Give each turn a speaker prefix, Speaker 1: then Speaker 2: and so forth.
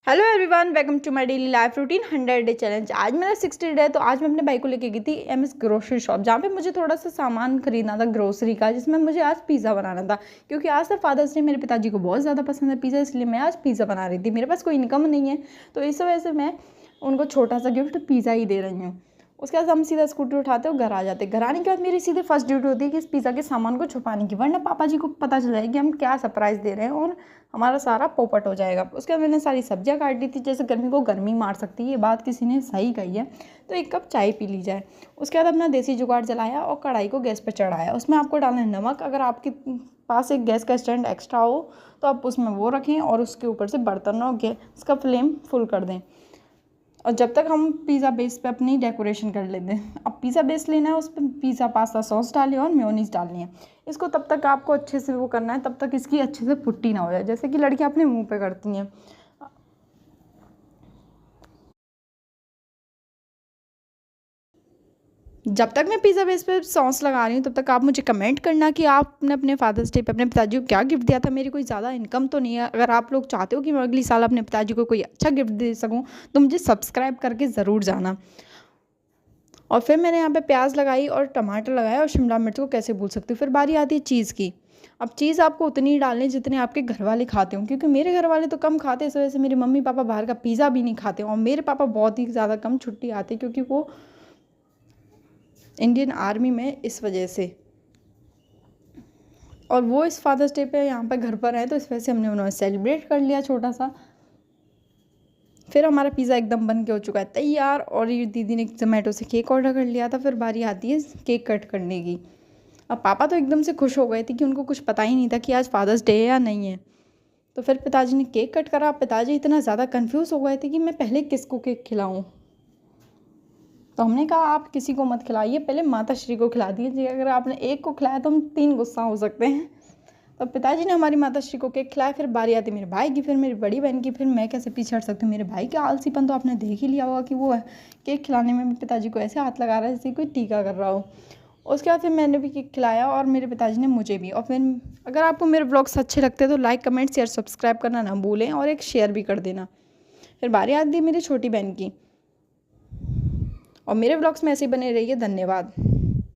Speaker 1: Hello everyone, welcome to my daily life routine 100 day challenge. आज मेरा 60 day, तो आज मैं अपने भाई को लेके गई थी एमएस ग्रोसरी शॉप, जहाँ पे मुझे थोड़ा सा सामान खरीदना था ग्रोसरी का, जिसमें मुझे आज पिज़्ज़ा बनाना था। क्योंकि आज था फादर्स डे, मेरे पिताजी को बहुत ज़्यादा पसंद है पिज़्ज़ा, इसलिए मैं आज पिज़्ज़ा बना रही थी। मेरे पास कोई इनकम नहीं है, तो इस वजह से मैं उनको छोटा सा गिफ्ट पिज़्ज़ा ही दे रही हूँ। उसके बाद हम सीधा स्कूटर उठाते और घर आ जाते। घर आने के बाद मेरी सीधे फर्स्ट ड्यूटी होती है कि इस पिज़्ज़ा के सामान को छुपाने की, वरना पापा जी को पता चल जाएगा कि हम क्या सरप्राइज़ दे रहे हैं और हमारा सारा पोपट हो जाएगा। उसके बाद मैंने सारी सब्जियां काट ली थी, जैसे गर्मी को गर्मी मार सकती है, ये बात किसी ने सही कही है, तो एक कप चाय पी ली जाए। उसके बाद अपना देसी जुगाड़ जलाया और कढ़ाई को गैस पर चढ़ाया। उसमें आपको डालना है नमक। अगर आपके पास एक गैस का स्टैंड एक्स्ट्रा हो तो आप उसमें वो रखें और उसके ऊपर से बर्तन और गैस का फ्लेम फुल कर दें। और जब तक हम पिज़्ज़ा बेस पे अपनी डेकोरेशन कर लेते हैं। अब पिज़्ज़ा बेस लेना है, उस पर पिज़्ज़ा पास्ता सॉस डालिए और मेयोनीज डालनी है। इसको तब तक आपको अच्छे से वो करना है, तब तक इसकी अच्छे से पुट्टी ना हो जाए, जैसे कि लड़कियां अपने मुंह पे करती हैं। जब तक मैं पिज़्ज़ा बेस पे सॉस लगा रही हूँ, तब तक आप मुझे कमेंट करना कि आपने अपने फादर्स डे पे अपने पिताजी को क्या गिफ्ट दिया था। मेरी कोई ज़्यादा इनकम तो नहीं है। अगर आप लोग चाहते हो कि मैं अगली साल अपने पिताजी को कोई अच्छा गिफ्ट दे सकूँ, तो मुझे सब्सक्राइब करके ज़रूर जाना। और फिर मैंने यहाँ पे प्याज लगाई और टमाटर लगाया और शिमला मिर्च को कैसे भूल सकती हूँ। फिर बारी आती है चीज़ की। अब चीज़ आपको उतनी ही डालनी जितने आपके घर वाले खाते हों, क्योंकि मेरे घर वाले तो कम खाते हैं, इस वजह से मेरे मम्मी पापा बाहर का पिज़्ज़ा भी नहीं खाते। और मेरे पापा बहुत ही ज़्यादा कम छुट्टी आते, क्योंकि वो इंडियन आर्मी में, इस वजह से। और वो इस फादर्स डे पे यहाँ पर घर पर आए, तो इस वजह से हमने उन्होंने सेलिब्रेट कर लिया छोटा सा। फिर हमारा पिज़्ज़ा एकदम बन के हो चुका है तैयार। और ये दीदी ने जोमेटो से केक ऑर्डर कर लिया था। फिर बारी आती है केक कट करने की। अब पापा तो एकदम से खुश हो गए थे कि उनको कुछ पता ही नहीं था कि आज फादर्स डे है या नहीं है। तो फिर पिताजी ने केक कट करा। पिताजी इतना ज़्यादा कंफ्यूज हो गए थे कि मैं पहले किसको केक खिलाऊं। तो हमने कहा आप किसी को मत खिलाइए, पहले माता श्री को खिला दीजिए। अगर आपने एक को खिलाया तो हम 3 गुस्सा हो सकते हैं। तो पिताजी ने हमारी माता श्री को केक खिलाया। फिर बारी आती मेरे भाई की, फिर मेरी बड़ी बहन की। फिर मैं कैसे पीछे हट सकती हूँ। मेरे भाई का आलसीपन तो आपने देख ही लिया होगा कि वो केक खिलाने में मेरे पिताजी को ऐसे हाथ लगा रहा है जैसे कोई टीका कर रहा हो। उसके बाद फिर मैंने भी केक खिलाया और मेरे पिताजी ने मुझे भी। और फिर अगर आपको मेरे ब्लॉग्स अच्छे लगते हैं तो लाइक कमेंट शेयर सब्सक्राइब करना ना भूलें, और एक शेयर भी कर देना। फिर बारी आती है मेरी छोटी बहन की। और मेरे ब्लॉग्स में ऐसे ही बने रहिए। धन्यवाद।